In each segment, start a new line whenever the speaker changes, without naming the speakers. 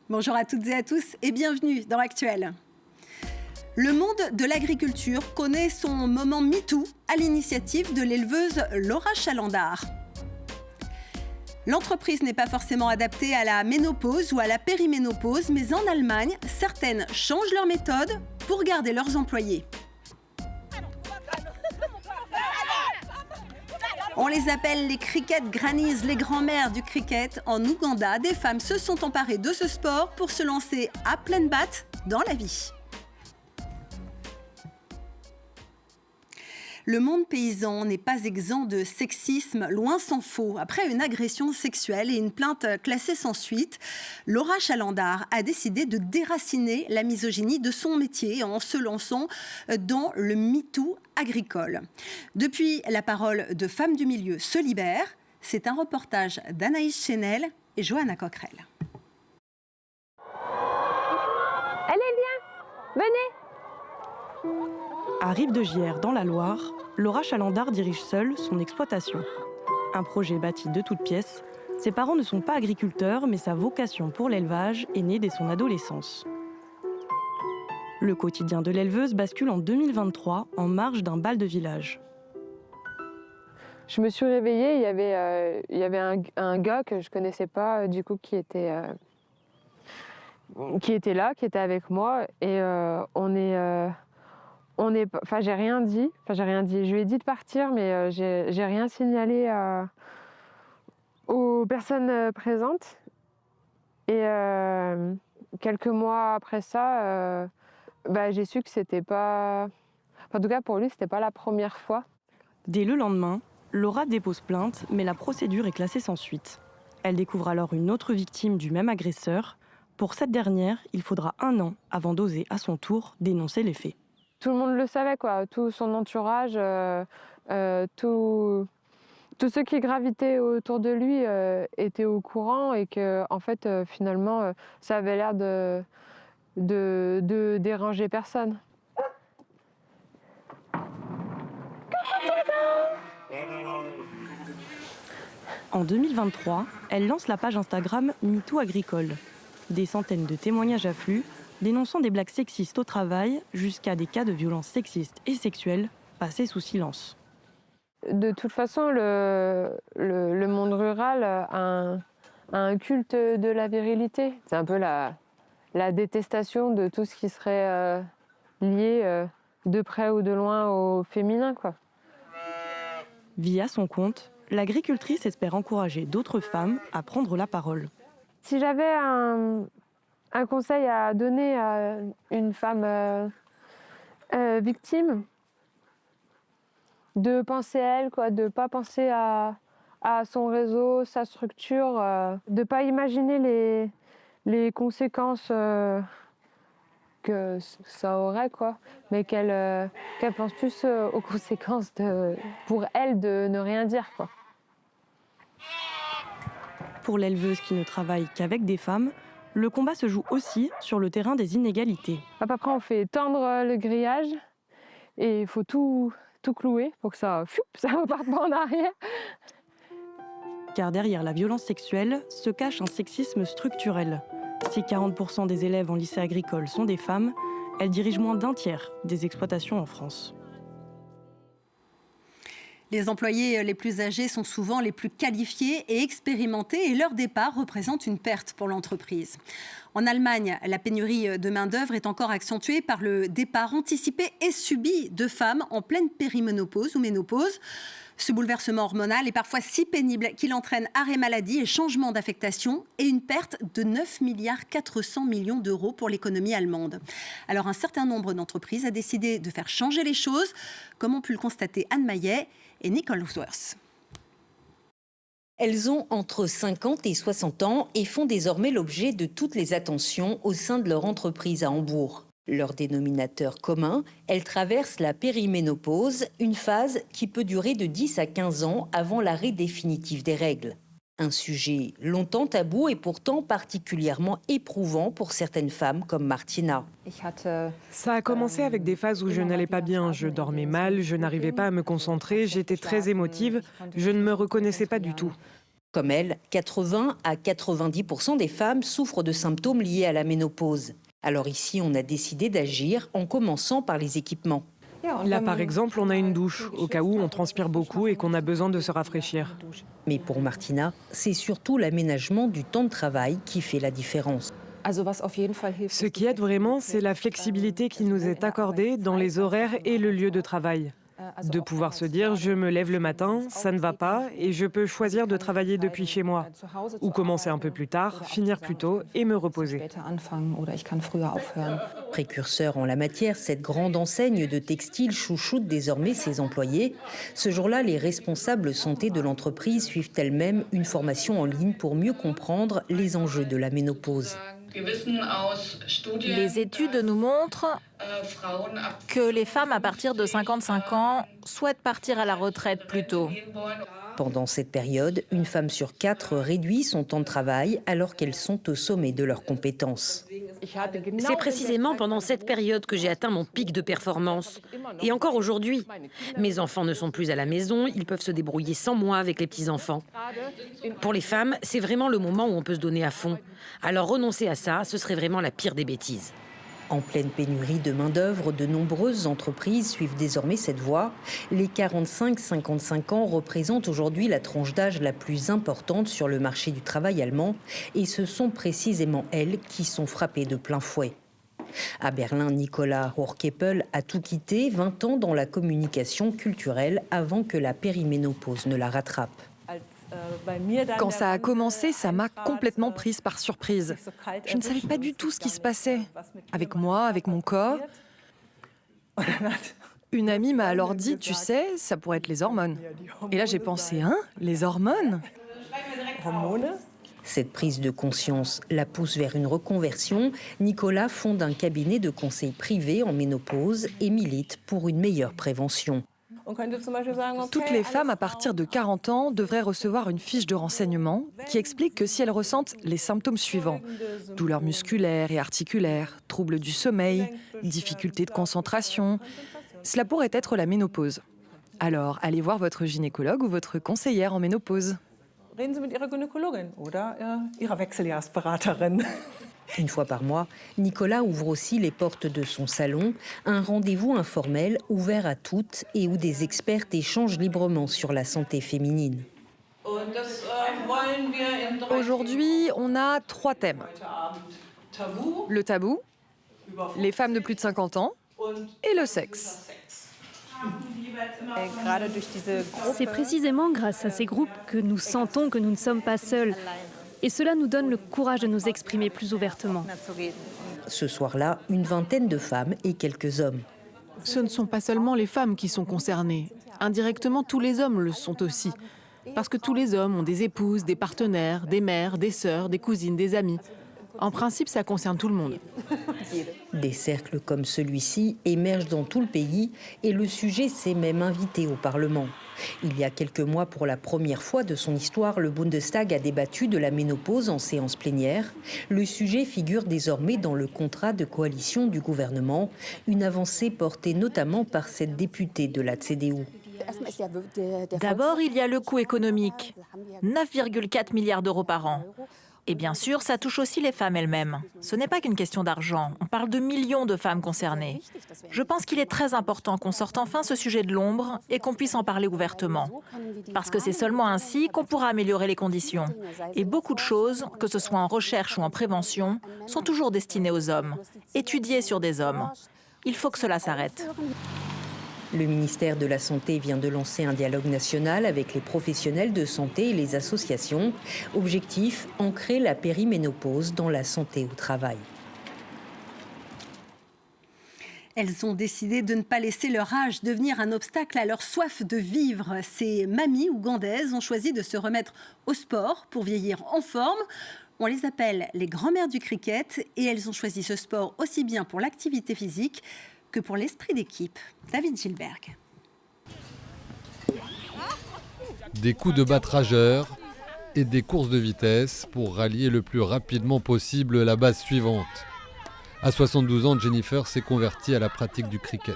Bonjour à toutes et à tous et bienvenue dans Actuel. Le monde de l'agriculture connaît son moment MeToo à l'initiative de l'éleveuse Laura Chalandard. L'entreprise n'est pas forcément adaptée à la ménopause ou à la périménopause, mais en Allemagne, certaines changent leur méthode pour garder leurs employés. On les appelle les cricket grannies, les grands-mères du cricket. En Ouganda, des femmes se sont emparées de ce sport pour se lancer à pleine batte dans la vie. Le monde paysan n'est pas exempt de sexisme, loin s'en faut. Après une agression sexuelle et une plainte classée sans suite, Laura Chalandard a décidé de déraciner la misogynie de son métier en se lançant dans le MeToo agricole. Depuis, la parole de femmes du milieu se libère. C'est un reportage d'Anaïs Chenel et Johanna Coquerel.
Allez, viens, venez.
À Rive-de-Gier, dans la Loire, Laura Chalandard dirige seule son exploitation. Un projet bâti de toutes pièces. Ses parents ne sont pas agriculteurs, mais sa vocation pour l'élevage est née dès son adolescence. Le quotidien de l'éleveuse bascule en 2023 en marge d'un bal de village.
Je me suis réveillée, il y avait un gars que je connaissais pas, du coup, qui était là, qui était avec moi, et j'ai rien dit. Je lui ai dit de partir, mais j'ai rien signalé aux personnes présentes. Et quelques mois après ça, j'ai su que c'était pas... En tout cas, pour lui, c'était pas la première fois.
Dès le lendemain, Laura dépose plainte, mais la procédure est classée sans suite. Elle découvre alors une autre victime du même agresseur. Pour cette dernière, il faudra 1 an avant d'oser à son tour dénoncer les faits.
Tout le monde le savait, quoi. Tout son entourage, tous ceux qui gravitaient autour de lui étaient au courant et que, en fait, finalement, ça avait l'air de déranger personne.
En 2023, elle lance la page Instagram MeToo Agricole. Des centaines de témoignages affluent, dénonçant des blagues sexistes au travail jusqu'à des cas de violences sexistes et sexuelles passés sous silence.
De toute façon, le monde rural a un culte de la virilité. C'est un peu la détestation de tout ce qui serait lié de près ou de loin au féminin, quoi.
Via son compte, l'agricultrice espère encourager d'autres femmes à prendre la parole.
Si j'avais un conseil à donner à une femme victime, de penser à elle, quoi, de ne pas penser à son réseau, sa structure, de ne pas imaginer les conséquences que ça aurait, quoi, mais qu'elle pense plus aux conséquences pour elle de ne rien dire, quoi.
Pour l'éleveuse qui ne travaille qu'avec des femmes, le combat se joue aussi sur le terrain des inégalités.
Après, on fait tendre le grillage et il faut tout clouer pour que ça reparte pas en arrière.
Car derrière la violence sexuelle se cache un sexisme structurel. Si 40% des élèves en lycée agricole sont des femmes, elles dirigent moins d'1 tiers des exploitations en France.
Les employés les plus âgés sont souvent les plus qualifiés et expérimentés et leur départ représente une perte pour l'entreprise. En Allemagne, la pénurie de main-d'œuvre est encore accentuée par le départ anticipé et subi de femmes en pleine périménopause ou ménopause. Ce bouleversement hormonal est parfois si pénible qu'il entraîne arrêt maladie et changement d'affectation et une perte de 9,4 milliards d'euros pour l'économie allemande. Alors un certain nombre d'entreprises a décidé de faire changer les choses, comme ont pu le constater Anne Maillet et Nicole Worth.
Elles ont entre 50 et 60 ans et font désormais l'objet de toutes les attentions au sein de leur entreprise à Hambourg. Leur dénominateur commun, elles traversent la périménopause, une phase qui peut durer de 10 à 15 ans avant l'arrêt définitif des règles. Un sujet longtemps tabou et pourtant particulièrement éprouvant pour certaines femmes comme Martina.
Ça a commencé avec des phases où je n'allais pas bien, je dormais mal, je n'arrivais pas à me concentrer, j'étais très émotive, je ne me reconnaissais pas du tout.
Comme elle, 80 à 90% des femmes souffrent de symptômes liés à la ménopause. Alors ici, on a décidé d'agir en commençant par les équipements.
Là, par exemple, on a une douche, au cas où on transpire beaucoup et qu'on a besoin de se rafraîchir.
Mais pour Martina, c'est surtout l'aménagement du temps de travail qui fait la différence.
Ce qui aide vraiment, c'est la flexibilité qui nous est accordée dans les horaires et le lieu de travail. De pouvoir se dire, je me lève le matin, ça ne va pas, et je peux choisir de travailler depuis chez moi. Ou commencer un peu plus tard, finir plus tôt et me reposer.
Précurseur en la matière, cette grande enseigne de textile chouchoute désormais ses employés. Ce jour-là, les responsables santé de l'entreprise suivent elles-mêmes une formation en ligne pour mieux comprendre les enjeux de la ménopause.
Les études nous montrent que les femmes à partir de 55 ans souhaitent partir à la retraite plus tôt.
Pendant cette période, une femme sur 4 réduit son temps de travail alors qu'elles sont au sommet de leurs compétences.
C'est précisément pendant cette période que j'ai atteint mon pic de performance. Et encore aujourd'hui. Mes enfants ne sont plus à la maison, ils peuvent se débrouiller sans moi avec les petits-enfants. Pour les femmes, c'est vraiment le moment où on peut se donner à fond. Alors renoncer à ça, ce serait vraiment la pire des bêtises.
En pleine pénurie de main-d'œuvre, de nombreuses entreprises suivent désormais cette voie. Les 45-55 ans représentent aujourd'hui la tranche d'âge la plus importante sur le marché du travail allemand. Et ce sont précisément elles qui sont frappées de plein fouet. À Berlin, Nicola Hochkeppel a tout quitté, 20 ans dans la communication culturelle avant que la périménopause ne la rattrape.
Quand ça a commencé, ça m'a complètement prise par surprise. Je ne savais pas du tout ce qui se passait. Avec moi, avec mon corps. Une amie m'a alors dit, tu sais, ça pourrait être les hormones. Et là, j'ai pensé, hein, les hormones ?
Cette prise de conscience la pousse vers une reconversion. Nicolas fonde un cabinet de conseil privé en ménopause et milite pour une meilleure prévention.
Toutes les femmes à partir de 40 ans devraient recevoir une fiche de renseignement qui explique que si elles ressentent les symptômes suivants, douleurs musculaires et articulaires, troubles du sommeil, difficultés de concentration, cela pourrait être la ménopause. Alors, allez voir votre gynécologue ou votre conseillère en ménopause.
Une fois par mois, Nicolas ouvre aussi les portes de son salon, un rendez-vous informel ouvert à toutes et où des expertes échangent librement sur la santé féminine.
Aujourd'hui, on a 3 thèmes. Le tabou, les femmes de plus de 50 ans et le sexe.
C'est précisément grâce à ces groupes que nous sentons que nous ne sommes pas seuls. Et cela nous donne le courage de nous exprimer plus ouvertement.
Ce soir-là, une vingtaine de femmes et quelques hommes.
Ce ne sont pas seulement les femmes qui sont concernées. Indirectement, tous les hommes le sont aussi. Parce que tous les hommes ont des épouses, des partenaires, des mères, des sœurs, des cousines, des amis. En principe, ça concerne tout le monde.
Des cercles comme celui-ci émergent dans tout le pays et le sujet s'est même invité au Parlement. Il y a quelques mois, pour la première fois de son histoire, le Bundestag a débattu de la ménopause en séance plénière. Le sujet figure désormais dans le contrat de coalition du gouvernement, une avancée portée notamment par cette députée de la CDU.
D'abord, il y a le coût économique, 9,4 milliards d'euros par an. Et bien sûr, ça touche aussi les femmes elles-mêmes. Ce n'est pas qu'une question d'argent, on parle de millions de femmes concernées. Je pense qu'il est très important qu'on sorte enfin ce sujet de l'ombre et qu'on puisse en parler ouvertement. Parce que c'est seulement ainsi qu'on pourra améliorer les conditions. Et beaucoup de choses, que ce soit en recherche ou en prévention, sont toujours destinées aux hommes, étudiées sur des hommes. Il faut que cela s'arrête.
Le ministère de la Santé vient de lancer un dialogue national avec les professionnels de santé et les associations. Objectif, ancrer la périménopause dans la santé au travail.
Elles ont décidé de ne pas laisser leur âge devenir un obstacle à leur soif de vivre. Ces mamies ougandaises ont choisi de se remettre au sport pour vieillir en forme. On les appelle les grand-mères du cricket et elles ont choisi ce sport aussi bien pour l'activité physique que pour l'esprit d'équipe. David Gilberg.
Des coups de batte rageurs et des courses de vitesse pour rallier le plus rapidement possible la base suivante. À 72 ans, Jennifer s'est convertie à la pratique du cricket.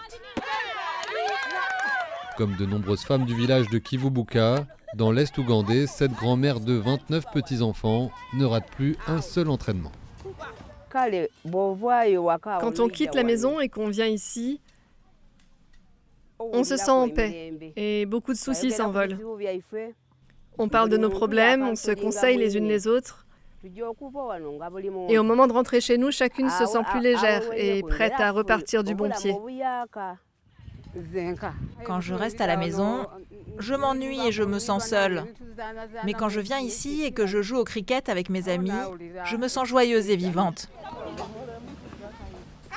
Comme de nombreuses femmes du village de Kivubuka, Dans l'Est ougandais, cette grand-mère de 29 petits-enfants ne rate plus un seul entraînement.
Quand on quitte la maison et qu'on vient ici, on se sent en paix et beaucoup de soucis s'envolent. On parle de nos problèmes, on se conseille les unes les autres. Et au moment de rentrer chez nous, chacune se sent plus légère et prête à repartir du bon pied.
Quand je reste à la maison, je m'ennuie et je me sens seule. Mais quand je viens ici et que je joue au cricket avec mes amis, je me sens joyeuse et vivante.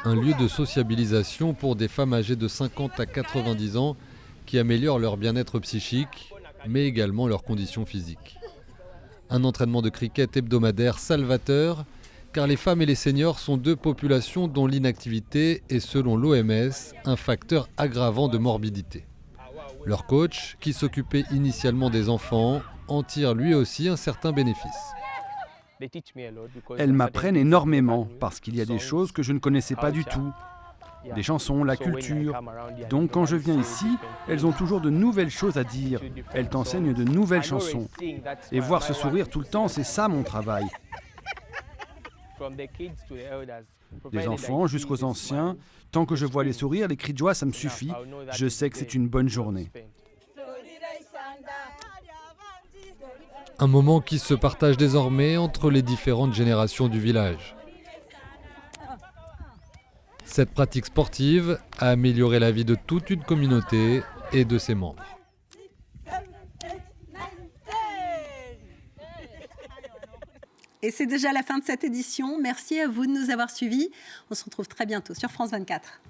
Un lieu de sociabilisation pour des femmes âgées de 50 à 90 ans qui améliorent leur bien-être psychique, mais également leurs conditions physiques. Un entraînement de cricket hebdomadaire salvateur, car les femmes et les seniors sont deux populations dont l'inactivité est, selon l'OMS, un facteur aggravant de morbidité. Leur coach, qui s'occupait initialement des enfants, en tire lui aussi un certain bénéfice.
Elles m'apprennent énormément parce qu'il y a des choses que je ne connaissais pas du tout. Des chansons, la culture. Donc quand je viens ici, elles ont toujours de nouvelles choses à dire. Elles t'enseignent de nouvelles chansons. Et voir ce sourire tout le temps, c'est ça mon travail. Des enfants jusqu'aux anciens, tant que je vois les sourires, les cris de joie, ça me suffit. Je sais que c'est une bonne journée.
Un moment qui se partage désormais entre les différentes générations du village. Cette pratique sportive a amélioré la vie de toute une communauté et de ses membres.
Et c'est déjà la fin de cette édition. Merci à vous de nous avoir suivis. On se retrouve très bientôt sur France 24.